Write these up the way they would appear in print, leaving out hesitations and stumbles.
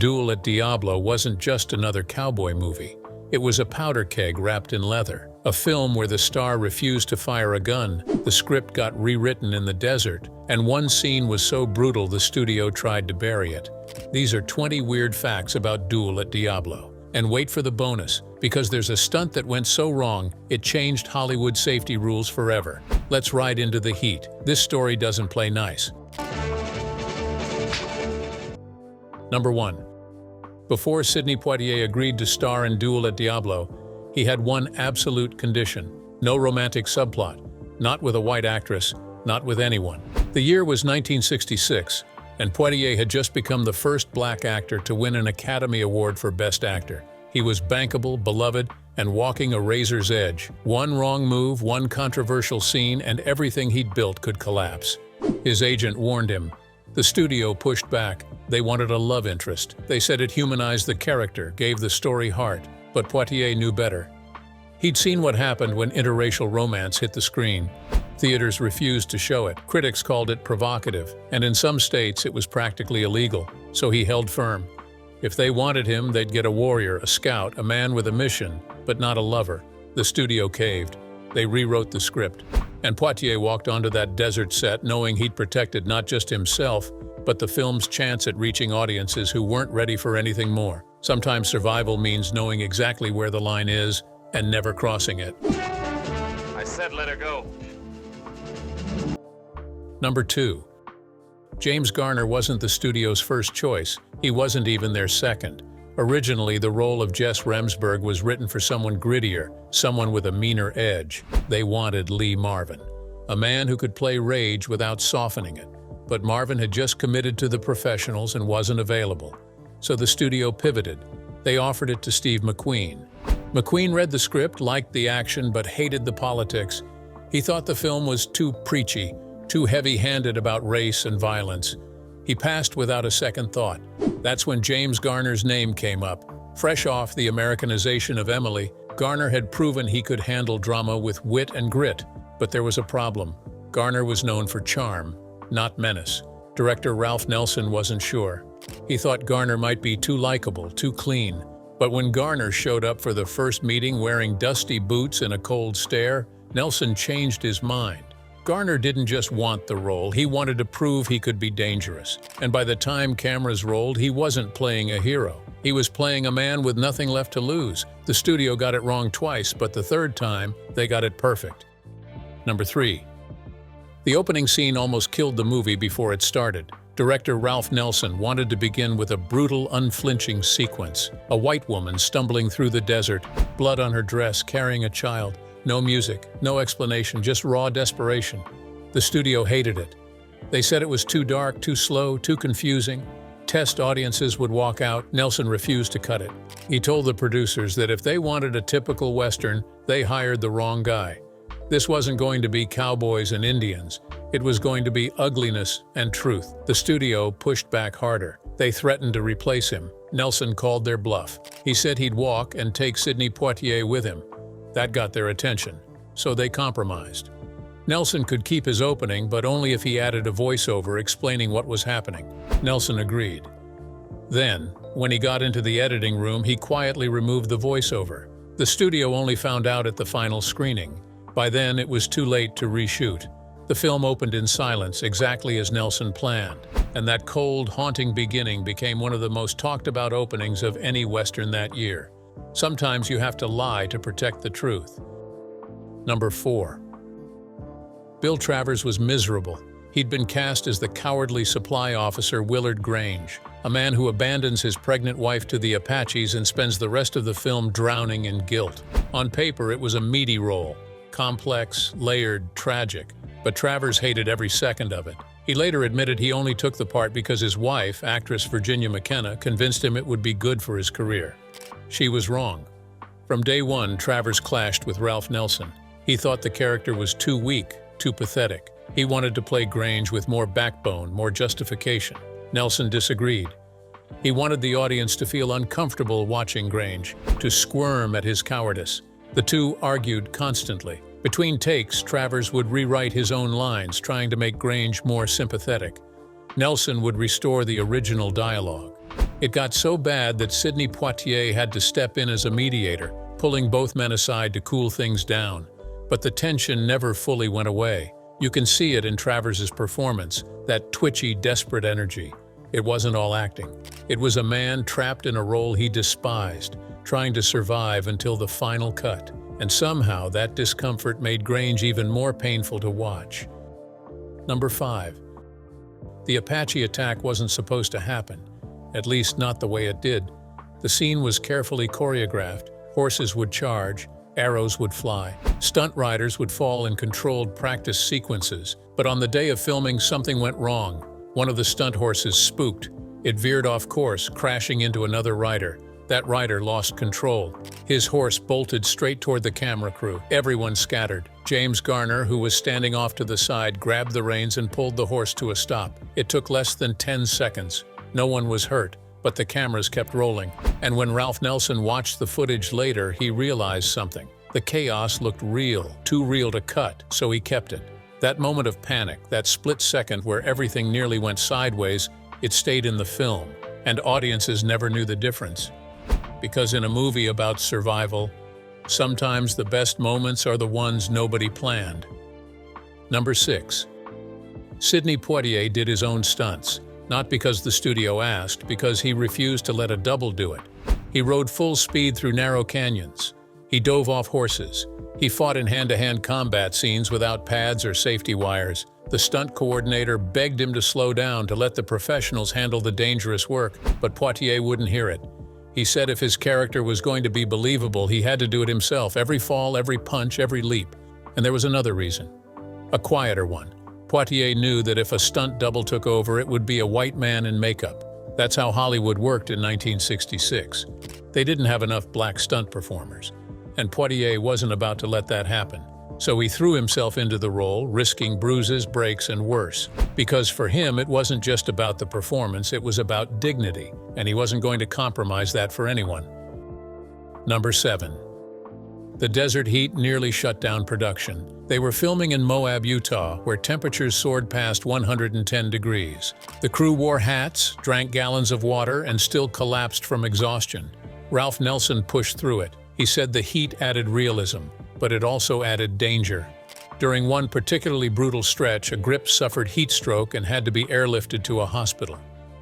Duel at Diablo wasn't just another cowboy movie. It was a powder keg wrapped in leather, a film where the star refused to fire a gun, the script got rewritten in the desert, and one scene was so brutal the studio tried to bury it. These are 20 weird facts about Duel at Diablo. And wait for the bonus, because there's a stunt that went so wrong, it changed Hollywood safety rules forever. Let's ride into the heat. This story doesn't play nice. Number 1. Before Sidney Poitier agreed to star in Duel at Diablo, he had one absolute condition: no romantic subplot, not with a white actress, not with anyone. The year was 1966, and Poitier had just become the first black actor to win an Academy Award for Best Actor. He was bankable, beloved, and walking a razor's edge. One wrong move, one controversial scene, and everything he'd built could collapse. His agent warned him. The studio pushed back. They wanted a love interest. They said it humanized the character, gave the story heart. But Poitier knew better. He'd seen what happened when interracial romance hit the screen. Theaters refused to show it. Critics called it provocative, and in some states it was practically illegal. So he held firm. If they wanted him, they'd get a warrior, a scout, a man with a mission, but not a lover. The studio caved. They rewrote the script. And Poitier walked onto that desert set knowing he'd protected not just himself, but the film's chance at reaching audiences who weren't ready for anything more. Sometimes survival means knowing exactly where the line is and never crossing it. I said let her go. Number 2. James Garner wasn't the studio's first choice. He wasn't even their second. Originally, the role of Jess Remsburg was written for someone grittier, someone with a meaner edge. They wanted Lee Marvin, a man who could play rage without softening it. But Marvin had just committed to the professionals and wasn't available. So the studio pivoted. They offered it to Steve McQueen. McQueen read the script, liked the action, but hated the politics. He thought the film was too preachy, too heavy-handed about race and violence. He passed without a second thought. That's when James Garner's name came up. Fresh off the Americanization of Emily, Garner had proven he could handle drama with wit and grit. But there was a problem. Garner was known for charm, not menace. Director Ralph Nelson wasn't sure. He thought Garner might be too likable, too clean. But when Garner showed up for the first meeting wearing dusty boots and a cold stare, Nelson changed his mind. Garner didn't just want the role, he wanted to prove he could be dangerous. And by the time cameras rolled, he wasn't playing a hero. He was playing a man with nothing left to lose. The studio got it wrong twice, but the third time, they got it perfect. Number 3. The opening scene almost killed the movie before it started. Director Ralph Nelson wanted to begin with a brutal, unflinching sequence. A white woman stumbling through the desert, blood on her dress, carrying a child. No music, no explanation, just raw desperation. The studio hated it. They said it was too dark, too slow, too confusing. Test audiences would walk out. Nelson refused to cut it. He told the producers that if they wanted a typical Western, they hired the wrong guy. This wasn't going to be cowboys and Indians. It was going to be ugliness and truth. The studio pushed back harder. They threatened to replace him. Nelson called their bluff. He said he'd walk and take Sidney Poitier with him. That got their attention, so they compromised. Nelson could keep his opening, but only if he added a voiceover explaining what was happening. Nelson agreed. Then, when he got into the editing room, he quietly removed the voiceover. The studio only found out at the final screening. By then, it was too late to reshoot. The film opened in silence, exactly as Nelson planned, and that cold, haunting beginning became one of the most talked about openings of any Western that year. Sometimes you have to lie to protect the truth. Number 4. Bill Travers was miserable. He'd been cast as the cowardly supply officer Willard Grange, a man who abandons his pregnant wife to the Apaches and spends the rest of the film drowning in guilt. On paper, it was a meaty role, complex, layered, tragic, but Travers hated every second of it. He later admitted he only took the part because his wife, actress Virginia McKenna, convinced him it would be good for his career. She was wrong. From day one, Travers clashed with Ralph Nelson. He thought the character was too weak, too pathetic. He wanted to play Grange with more backbone, more justification. Nelson disagreed. He wanted the audience to feel uncomfortable watching Grange, to squirm at his cowardice. The two argued constantly. Between takes, Travers would rewrite his own lines, trying to make Grange more sympathetic. Nelson would restore the original dialogue. It got so bad that Sidney Poitier had to step in as a mediator, pulling both men aside to cool things down. But the tension never fully went away. You can see it in Travers's performance, that twitchy, desperate energy. It wasn't all acting. It was a man trapped in a role he despised, trying to survive until the final cut. And somehow that discomfort made Grange even more painful to watch. Number 5. The Apache attack wasn't supposed to happen, at least not the way it did. The scene was carefully choreographed. Horses would charge, arrows would fly, stunt riders would fall in controlled practice sequences. But on the day of filming, something went wrong. One of the stunt horses spooked. It veered off course, crashing into another rider. That rider lost control. His horse bolted straight toward the camera crew. Everyone scattered. James Garner, who was standing off to the side, grabbed the reins and pulled the horse to a stop. It took less than 10 seconds. No one was hurt, but the cameras kept rolling. And when Ralph Nelson watched the footage later, he realized something. The chaos looked real, too real to cut, so he kept it. That moment of panic, that split second where everything nearly went sideways, it stayed in the film, and audiences never knew the difference. Because in a movie about survival, sometimes the best moments are the ones nobody planned. Number 6. Sidney Poitier did his own stunts, not because the studio asked, because he refused to let a double do it. He rode full speed through narrow canyons. He dove off horses. He fought in hand-to-hand combat scenes without pads or safety wires. The stunt coordinator begged him to slow down, to let the professionals handle the dangerous work, but Poitier wouldn't hear it. He said if his character was going to be believable, he had to do it himself, every fall, every punch, every leap. And there was another reason, a quieter one. Poitier knew that if a stunt double took over, it would be a white man in makeup. That's how Hollywood worked in 1966. They didn't have enough black stunt performers, and Poitier wasn't about to let that happen. So he threw himself into the role, risking bruises, breaks, and worse. Because for him, it wasn't just about the performance, it was about dignity, and he wasn't going to compromise that for anyone. Number 7. The desert heat nearly shut down production. They were filming in Moab, Utah, where temperatures soared past 110 degrees. The crew wore hats, drank gallons of water, and still collapsed from exhaustion. Ralph Nelson pushed through it. He said the heat added realism, but it also added danger. During one particularly brutal stretch, a grip suffered heat stroke and had to be airlifted to a hospital.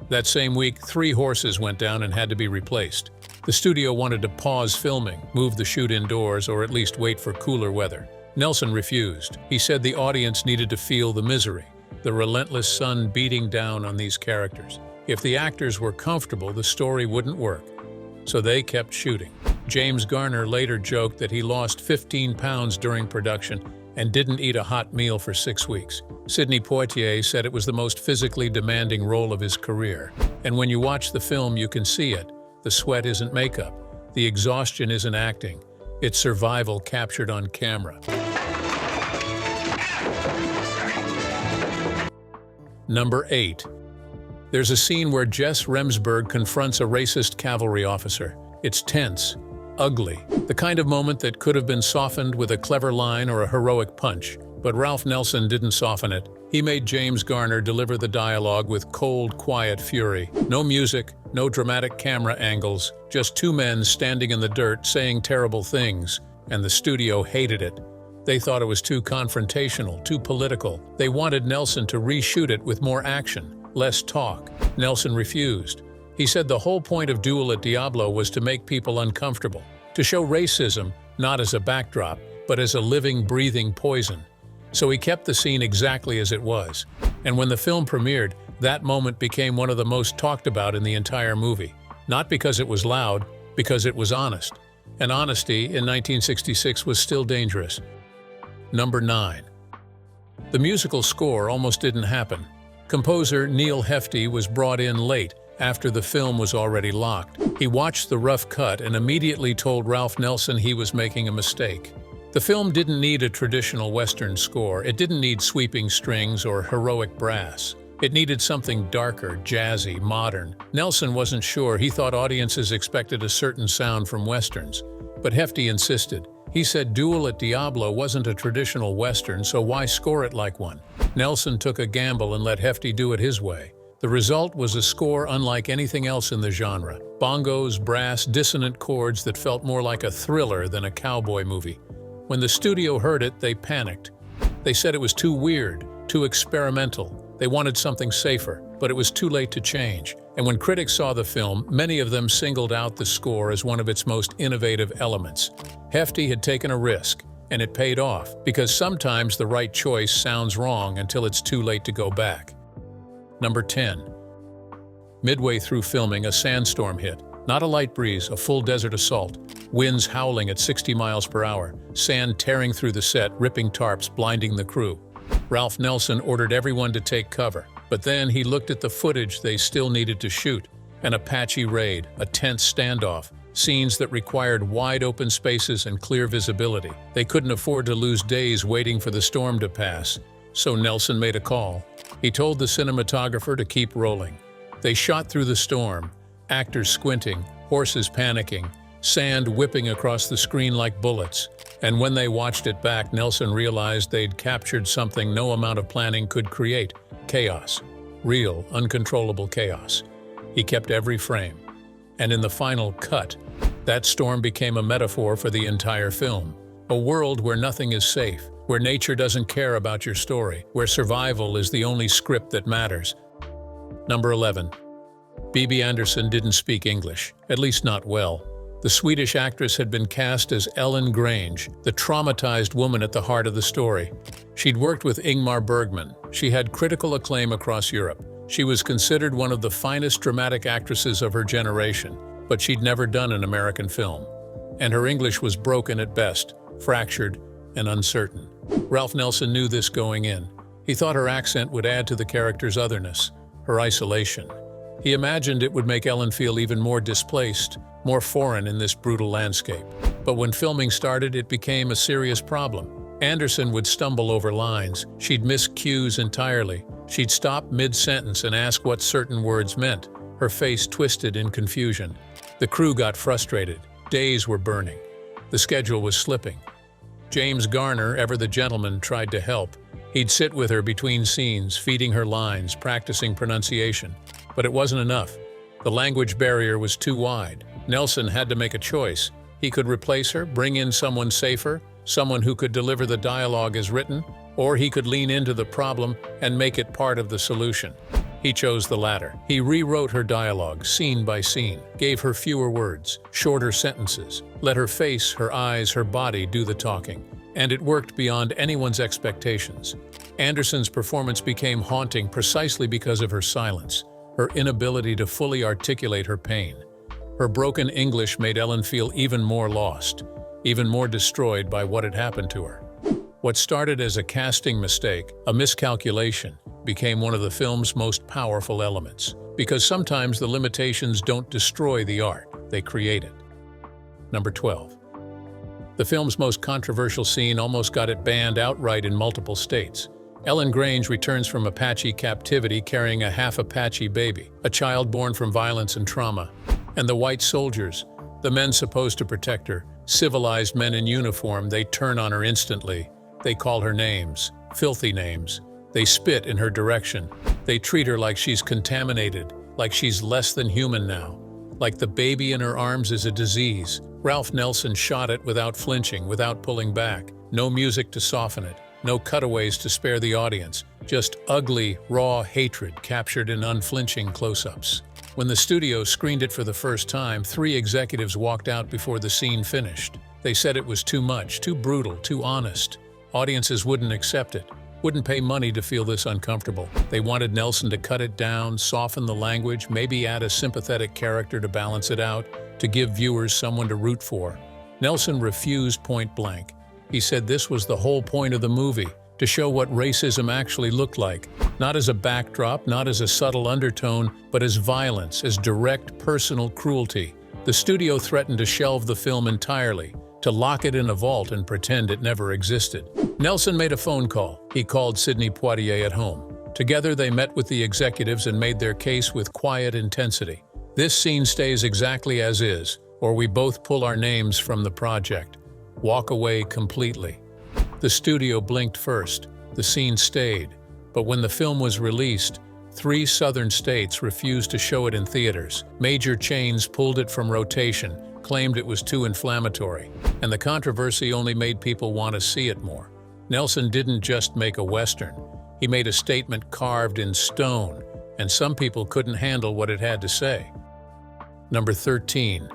That same week, 3 horses went down and had to be replaced. The studio wanted to pause filming, move the shoot indoors, or at least wait for cooler weather. Nelson refused. He said the audience needed to feel the misery, the relentless sun beating down on these characters. If the actors were comfortable, the story wouldn't work. So they kept shooting. James Garner later joked that he lost 15 pounds during production and didn't eat a hot meal for 6 weeks. Sidney Poitier said it was the most physically demanding role of his career. And when you watch the film, you can see it. The sweat isn't makeup. The exhaustion isn't acting. It's survival captured on camera. Number 8. There's a scene where Jess Remsburg confronts a racist cavalry officer. It's tense, ugly, the kind of moment that could have been softened with a clever line or a heroic punch. But Ralph Nelson didn't soften it. He made James Garner deliver the dialogue with cold, quiet fury. No music, no dramatic camera angles, just 2 men standing in the dirt saying terrible things, and the studio hated it. They thought it was too confrontational, too political. They wanted Nelson to reshoot it with more action, less talk. Nelson refused. He said the whole point of Duel at Diablo was to make people uncomfortable, to show racism not as a backdrop, but as a living, breathing poison. So he kept the scene exactly as it was. And when the film premiered, that moment became one of the most talked about in the entire movie. Not because it was loud, because it was honest. And honesty in 1966 was still dangerous. Number 9. The musical score almost didn't happen. Composer Neil Hefti was brought in late, after the film was already locked. He watched the rough cut and immediately told Ralph Nelson he was making a mistake. The film didn't need a traditional Western score. It didn't need sweeping strings or heroic brass. It needed something darker, jazzy, modern. Nelson wasn't sure. He thought audiences expected a certain sound from Westerns. But Hefti insisted. He said Duel at Diablo wasn't a traditional Western, so why score it like one? Nelson took a gamble and let Hefti do it his way. The result was a score unlike anything else in the genre. Bongos, brass, dissonant chords that felt more like a thriller than a cowboy movie. When the studio heard it, they panicked. They said it was too weird, too experimental. They wanted something safer, but it was too late to change. And when critics saw the film, many of them singled out the score as one of its most innovative elements. Hefty had taken a risk, and it paid off, because sometimes the right choice sounds wrong until it's too late to go back. Number 10. Midway through filming, a sandstorm hit. Not a light breeze, a full desert assault. Winds howling at 60 miles per hour, sand tearing through the set, ripping tarps, blinding the crew. Ralph Nelson ordered everyone to take cover, but then he looked at the footage they still needed to shoot. An Apache raid, a tense standoff, scenes that required wide open spaces and clear visibility. They couldn't afford to lose days waiting for the storm to pass, so Nelson made a call. He told the cinematographer to keep rolling. They shot through the storm, actors squinting, horses panicking, sand whipping across the screen like bullets. And when they watched it back, Nelson realized they'd captured something no amount of planning could create: chaos. Real, uncontrollable chaos. He kept every frame. And in the final cut, that storm became a metaphor for the entire film. A world where nothing is safe, where nature doesn't care about your story, where survival is the only script that matters. Number 11. Bibi Andersson didn't speak English, at least not well. The Swedish actress had been cast as Ellen Grange, the traumatized woman at the heart of the story. She'd worked with Ingmar Bergman. She had critical acclaim across Europe. She was considered one of the finest dramatic actresses of her generation, but she'd never done an American film. And her English was broken at best, fractured and uncertain. Ralph Nelson knew this going in. He thought her accent would add to the character's otherness, her isolation. He imagined it would make Ellen feel even more displaced, more foreign in this brutal landscape. But when filming started, it became a serious problem. Andersson would stumble over lines. She'd miss cues entirely. She'd stop mid-sentence and ask what certain words meant, her face twisted in confusion. The crew got frustrated. Days were burning. The schedule was slipping. James Garner, ever the gentleman, tried to help. He'd sit with her between scenes, feeding her lines, practicing pronunciation. But it wasn't enough. The language barrier was too wide. Nelson had to make a choice. He could replace her, bring in someone safer, someone who could deliver the dialogue as written, or he could lean into the problem and make it part of the solution. He chose the latter. He rewrote her dialogue, scene by scene, gave her fewer words, shorter sentences, let her face, her eyes, her body do the talking. And it worked beyond anyone's expectations. Andersson's performance became haunting precisely because of her silence, her inability to fully articulate her pain. Her broken English made Ellen feel even more lost, even more destroyed by what had happened to her. What started as a casting mistake, a miscalculation, became one of the film's most powerful elements. Because sometimes the limitations don't destroy the art, they create it. Number 12. The film's most controversial scene almost got it banned outright in multiple states. Ellen Grange returns from Apache captivity carrying a half-Apache baby, a child born from violence and trauma. And the white soldiers, the men supposed to protect her, civilized men in uniform, they turn on her instantly. They call her names, filthy names. They spit in her direction. They treat her like she's contaminated, like she's less than human now, like the baby in her arms is a disease. Ralph Nelson shot it without flinching, without pulling back. No music to soften it, no cutaways to spare the audience, just ugly, raw hatred captured in unflinching close-ups. When the studio screened it for the first time, 3 executives walked out before the scene finished. They said it was too much, too brutal, too honest. Audiences wouldn't accept it, wouldn't pay money to feel this uncomfortable. They wanted Nelson to cut it down, soften the language, maybe add a sympathetic character to balance it out, to give viewers someone to root for. Nelson refused point blank. He said this was the whole point of the movie, to show what racism actually looked like, not as a backdrop, not as a subtle undertone, but as violence, as direct personal cruelty. The studio threatened to shelve the film entirely, to lock it in a vault and pretend it never existed. Nelson made a phone call. He called Sidney Poitier at home. Together they met with the executives and made their case with quiet intensity. This scene stays exactly as is, or we both pull our names from the project. Walk away completely. The studio blinked first. The scene stayed. But when the film was released, 3 southern states refused to show it in theaters. Major chains pulled it from rotation, claimed it was too inflammatory, and the controversy only made people want to see it more. Nelson didn't just make a Western. He made a statement carved in stone, and some people couldn't handle what it had to say. Number 13.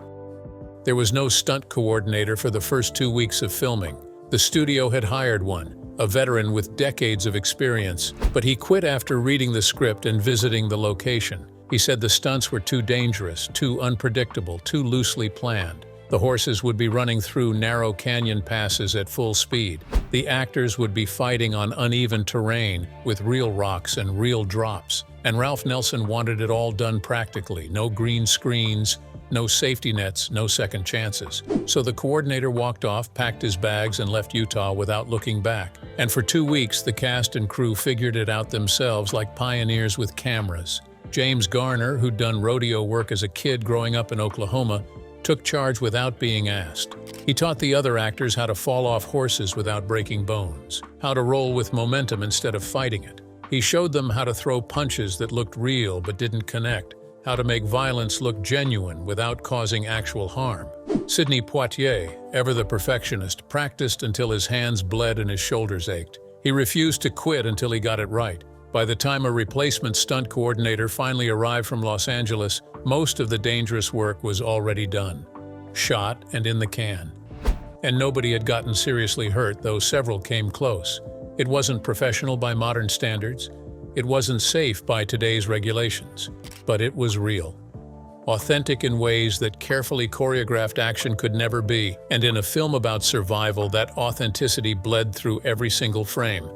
There was no stunt coordinator for the first 2 weeks of filming. The studio had hired one, a veteran with decades of experience, but he quit after reading the script and visiting the location. He said the stunts were too dangerous, too unpredictable, too loosely planned. The horses would be running through narrow canyon passes at full speed. The actors would be fighting on uneven terrain with real rocks and real drops. And Ralph Nelson wanted it all done practically. No green screens, no safety nets, no second chances. So the coordinator walked off, packed his bags, and left Utah without looking back. And for 2 weeks, the cast and crew figured it out themselves like pioneers with cameras. James Garner, who'd done rodeo work as a kid growing up in Oklahoma, took charge without being asked. He taught the other actors how to fall off horses without breaking bones, how to roll with momentum instead of fighting it. He showed them how to throw punches that looked real but didn't connect, how to make violence look genuine without causing actual harm. Sidney Poitier, ever the perfectionist, practiced until his hands bled and his shoulders ached. He refused to quit until he got it right. By the time a replacement stunt coordinator finally arrived from Los Angeles, most of the dangerous work was already done, shot and in the can. And nobody had gotten seriously hurt, though several came close. It wasn't professional by modern standards. It wasn't safe by today's regulations. But it was real. Authentic in ways that carefully choreographed action could never be. And in a film about survival, that authenticity bled through every single frame.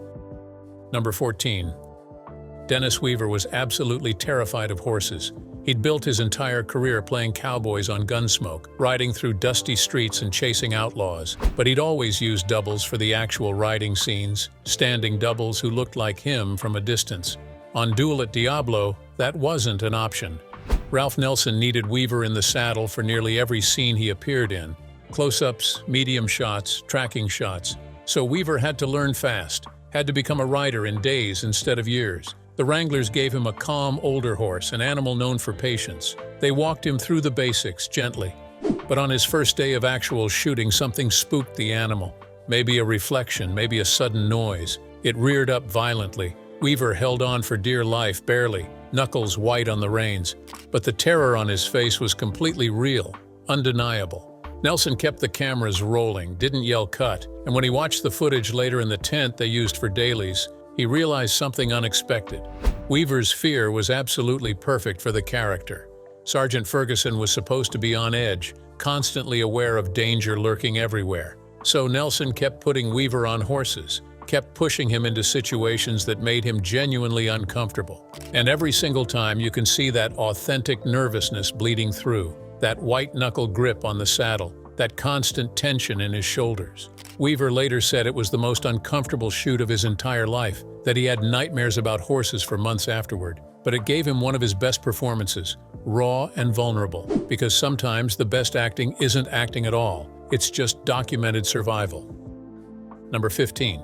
Number 14. Dennis Weaver was absolutely terrified of horses. He'd built his entire career playing cowboys on Gunsmoke, riding through dusty streets and chasing outlaws. But he'd always used doubles for the actual riding scenes, standing doubles who looked like him from a distance. On Duel at Diablo, that wasn't an option. Ralph Nelson needed Weaver in the saddle for nearly every scene he appeared in. Close-ups, medium shots, tracking shots. So Weaver had to learn fast, had to become a rider in days instead of years. The Wranglers gave him a calm, older horse, an animal known for patience. They walked him through the basics, gently. But on his first day of actual shooting, something spooked the animal. Maybe a reflection, maybe a sudden noise. It reared up violently. Weaver held on for dear life, barely, knuckles white on the reins. But the terror on his face was completely real, undeniable. Nelson kept the cameras rolling, didn't yell cut, and when he watched the footage later in the tent they used for dailies, he realized something unexpected. Weaver's fear was absolutely perfect for the character. Sergeant Ferguson was supposed to be on edge, constantly aware of danger lurking everywhere. So Nelson kept putting Weaver on horses, kept pushing him into situations that made him genuinely uncomfortable. And every single time you can see that authentic nervousness bleeding through, that white-knuckle grip on the saddle, that constant tension in his shoulders. Weaver later said it was the most uncomfortable shoot of his entire life, that he had nightmares about horses for months afterward. But it gave him one of his best performances, raw and vulnerable, because sometimes the best acting isn't acting at all, it's just documented survival. Number 15.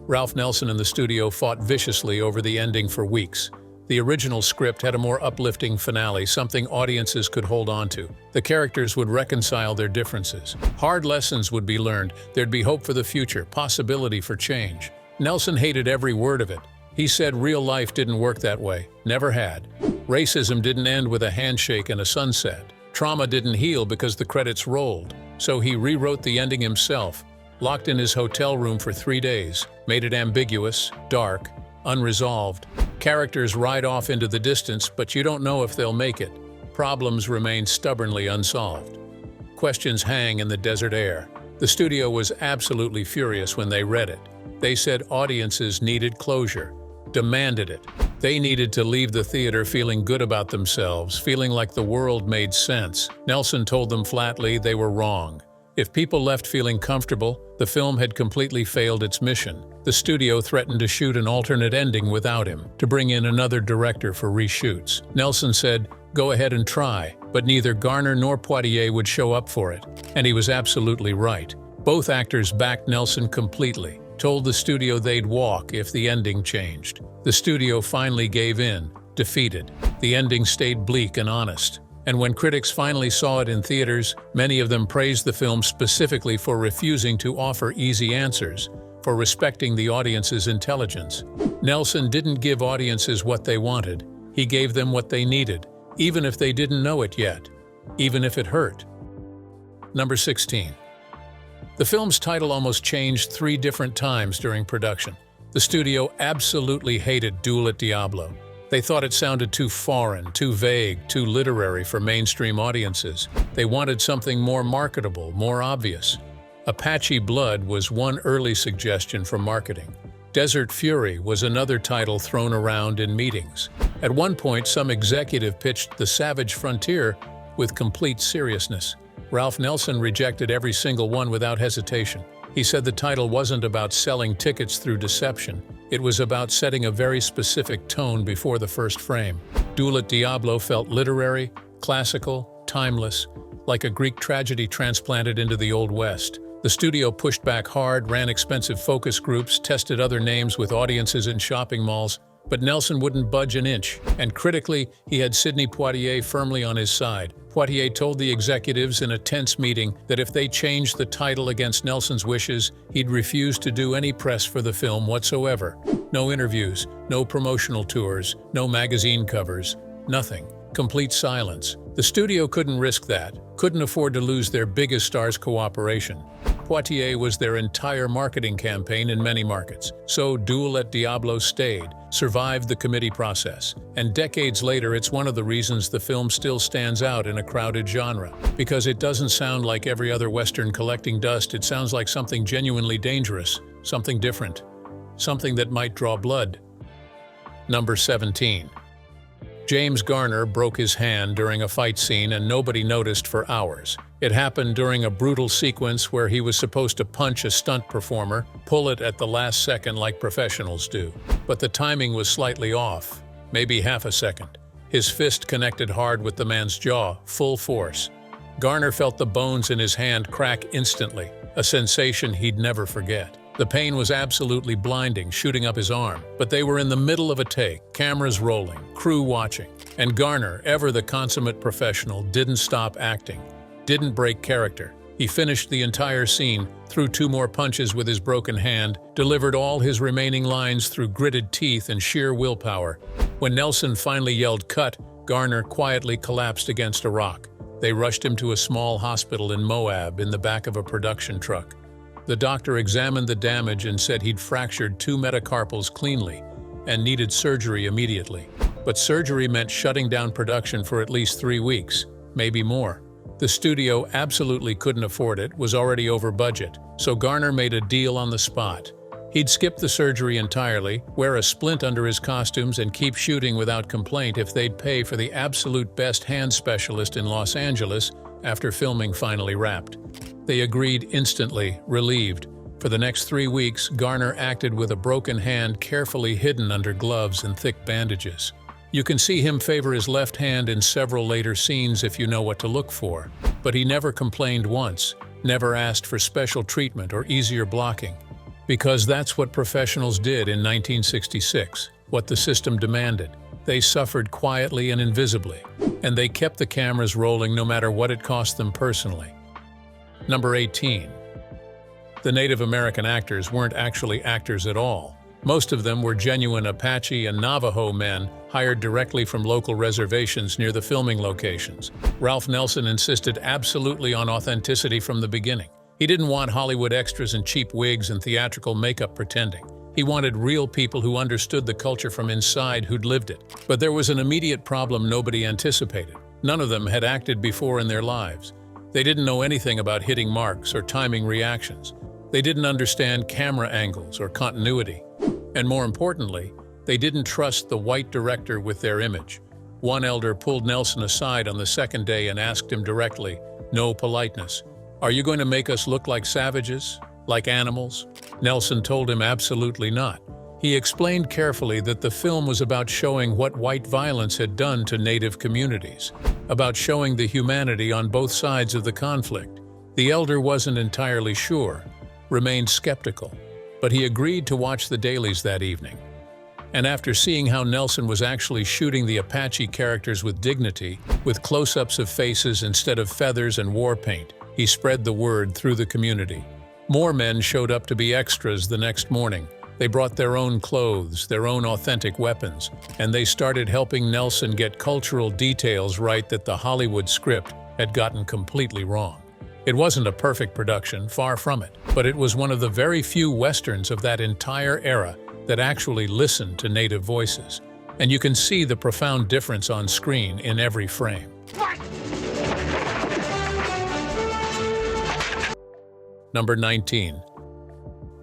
Ralph Nelson and the studio fought viciously over the ending for weeks. The original script had a more uplifting finale, something audiences could hold on to. The characters would reconcile their differences. Hard lessons would be learned. There'd be hope for the future, possibility for change. Nelson hated every word of it. He said real life didn't work that way, never had. Racism didn't end with a handshake and a sunset. Trauma didn't heal because the credits rolled. So he rewrote the ending himself, locked in his hotel room for 3 days, made it ambiguous, dark, unresolved. Characters ride off into the distance, but you don't know if they'll make it. Problems remain stubbornly unsolved. Questions hang in the desert air. The studio was absolutely furious when they read it. They said audiences needed closure, demanded it. They needed to leave the theater feeling good about themselves, feeling like the world made sense. Nelson told them flatly they were wrong. If people left feeling comfortable, the film had completely failed its mission. The studio threatened to shoot an alternate ending without him, to bring in another director for reshoots. Nelson said, "Go ahead and try," but neither Garner nor Poitier would show up for it. And he was absolutely right. Both actors backed Nelson completely, told the studio they'd walk if the ending changed. The studio finally gave in, defeated. The ending stayed bleak and honest. And when critics finally saw it in theaters, many of them praised the film specifically for refusing to offer easy answers, for respecting the audience's intelligence. Nelson didn't give audiences what they wanted. He gave them what they needed, even if they didn't know it yet, even if it hurt. Number 16. The film's title almost changed 3 different times during production. The studio absolutely hated Duel at Diablo. They thought it sounded too foreign, too vague, too literary for mainstream audiences. They wanted something more marketable, more obvious. Apache Blood was one early suggestion for marketing. Desert Fury was another title thrown around in meetings. At one point, some executive pitched The Savage Frontier with complete seriousness. Ralph Nelson rejected every single one without hesitation. He said the title wasn't about selling tickets through deception. It was about setting a very specific tone before the first frame. Duel at Diablo felt literary, classical, timeless, like a Greek tragedy transplanted into the Old West. The studio pushed back hard, ran expensive focus groups, tested other names with audiences in shopping malls, but Nelson wouldn't budge an inch, and critically, he had Sidney Poitier firmly on his side. Poitier told the executives in a tense meeting that if they changed the title against Nelson's wishes, he'd refuse to do any press for the film whatsoever. No interviews, no promotional tours, no magazine covers, nothing. Complete silence. The studio couldn't risk that, couldn't afford to lose their biggest star's cooperation. Poitier was their entire marketing campaign in many markets, so Duel at Diablo stayed, survived the committee process, and decades later it's one of the reasons the film still stands out in a crowded genre. Because it doesn't sound like every other Western collecting dust, it sounds like something genuinely dangerous, something different, something that might draw blood. Number 17. James Garner broke his hand during a fight scene and nobody noticed for hours. It happened during a brutal sequence where he was supposed to punch a stunt performer, pull it at the last second like professionals do. But the timing was slightly off, maybe half a second. His fist connected hard with the man's jaw, full force. Garner felt the bones in his hand crack instantly, a sensation he'd never forget. The pain was absolutely blinding, shooting up his arm. But they were in the middle of a take, cameras rolling, crew watching. And Garner, ever the consummate professional, didn't stop acting, didn't break character. He finished the entire scene, threw 2 more punches with his broken hand, delivered all his remaining lines through gritted teeth and sheer willpower. When Nelson finally yelled "cut," Garner quietly collapsed against a rock. They rushed him to a small hospital in Moab in the back of a production truck. The doctor examined the damage and said he'd fractured 2 metacarpals cleanly and needed surgery immediately. But surgery meant shutting down production for at least 3 weeks, maybe more. The studio absolutely couldn't afford it, was already over budget, so Garner made a deal on the spot. He'd skip the surgery entirely, wear a splint under his costumes, and keep shooting without complaint if they'd pay for the absolute best hand specialist in Los Angeles after filming finally wrapped. They agreed instantly, relieved. For the next 3 weeks, Garner acted with a broken hand carefully hidden under gloves and thick bandages. You can see him favor his left hand in several later scenes if you know what to look for. But he never complained once, never asked for special treatment or easier blocking. Because that's what professionals did in 1966, what the system demanded. They suffered quietly and invisibly, and they kept the cameras rolling no matter what it cost them personally. Number 18. The Native American actors weren't actually actors at all. Most of them were genuine Apache and Navajo men hired directly from local reservations near the filming locations. Ralph Nelson insisted absolutely on authenticity from the beginning. He didn't want Hollywood extras and cheap wigs and theatrical makeup pretending. He wanted real people who understood the culture from inside, who'd lived it. But there was an immediate problem nobody anticipated. None of them had acted before in their lives. They didn't know anything about hitting marks or timing reactions. They didn't understand camera angles or continuity. And more importantly, they didn't trust the white director with their image. One elder pulled Nelson aside on the second day and asked him directly, no politeness, "Are you going to make us look like savages? Like animals?" Nelson told him absolutely not. He explained carefully that the film was about showing what white violence had done to Native communities, about showing the humanity on both sides of the conflict. The elder wasn't entirely sure, remained skeptical, but he agreed to watch the dailies that evening. And after seeing how Nelson was actually shooting the Apache characters with dignity, with close-ups of faces instead of feathers and war paint, he spread the word through the community. More men showed up to be extras the next morning. They brought their own clothes, their own authentic weapons, and they started helping Nelson get cultural details right that the Hollywood script had gotten completely wrong. It wasn't a perfect production, far from it, but it was one of the very few westerns of that entire era that actually listened to native voices. And you can see the profound difference on screen in every frame. Number 19.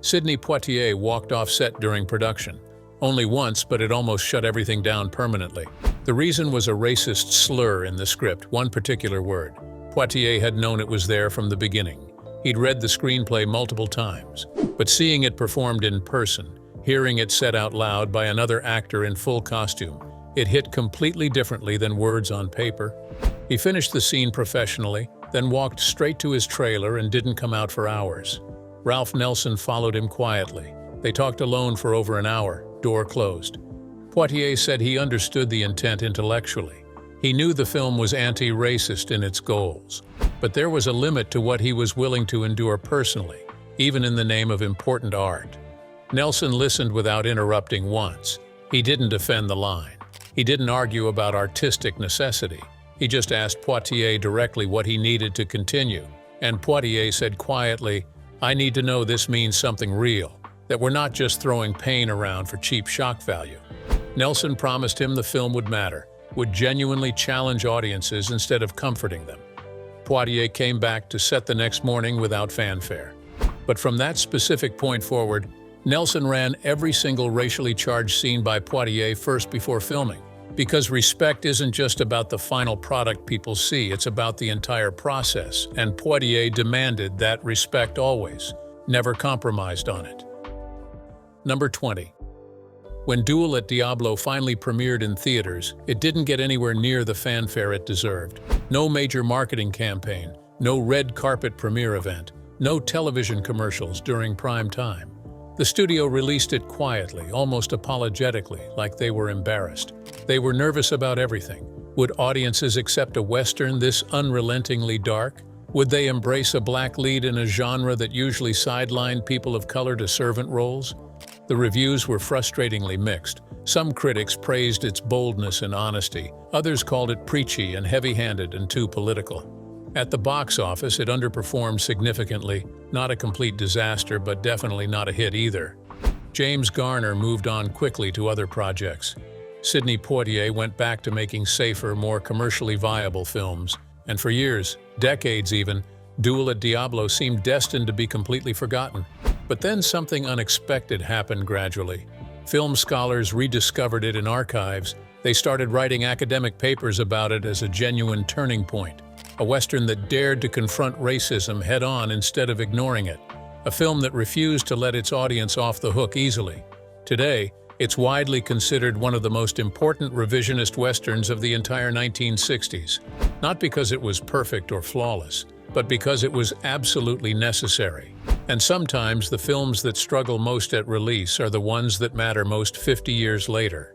Sidney Poitier walked off set during production. Only once, but it almost shut everything down permanently. The reason was a racist slur in the script, one particular word. Poitier had known it was there from the beginning. He'd read the screenplay multiple times, but seeing it performed in person, hearing it said out loud by another actor in full costume, it hit completely differently than words on paper. He finished the scene professionally, then walked straight to his trailer and didn't come out for hours. Ralph Nelson followed him quietly. They talked alone for over an hour, door closed. Poitier said he understood the intent intellectually. He knew the film was anti-racist in its goals, but there was a limit to what he was willing to endure personally, even in the name of important art. Nelson listened without interrupting once. He didn't defend the line. He didn't argue about artistic necessity. He just asked Poitier directly what he needed to continue, and Poitier said quietly, "I need to know this means something real, that we're not just throwing pain around for cheap shock value." Nelson promised him the film would matter, would genuinely challenge audiences instead of comforting them. Poitier came back to set the next morning without fanfare. But from that specific point forward, Nelson ran every single racially charged scene by Poitier first before filming. Because respect isn't just about the final product people see, it's about the entire process, and Poitier demanded that respect always, never compromised on it. Number 20. When Duel at Diablo finally premiered in theaters, it didn't get anywhere near the fanfare it deserved. No major marketing campaign, no red carpet premiere event, no television commercials during prime time. The studio released it quietly, almost apologetically, like they were embarrassed. They were nervous about everything. Would audiences accept a Western this unrelentingly dark? Would they embrace a black lead in a genre that usually sidelined people of color to servant roles? The reviews were frustratingly mixed. Some critics praised its boldness and honesty. Others called it preachy and heavy-handed and too political. At the box office, it underperformed significantly. Not a complete disaster, but definitely not a hit either. James Garner moved on quickly to other projects. Sidney Poitier went back to making safer, more commercially viable films. And for years, decades even, Duel at Diablo seemed destined to be completely forgotten. But then something unexpected happened gradually. Film scholars rediscovered it in archives. They started writing academic papers about it as a genuine turning point. A Western that dared to confront racism head-on instead of ignoring it. A film that refused to let its audience off the hook easily. Today, it's widely considered one of the most important revisionist Westerns of the entire 1960s. Not because it was perfect or flawless, but because it was absolutely necessary. And sometimes the films that struggle most at release are the ones that matter most 50 years later.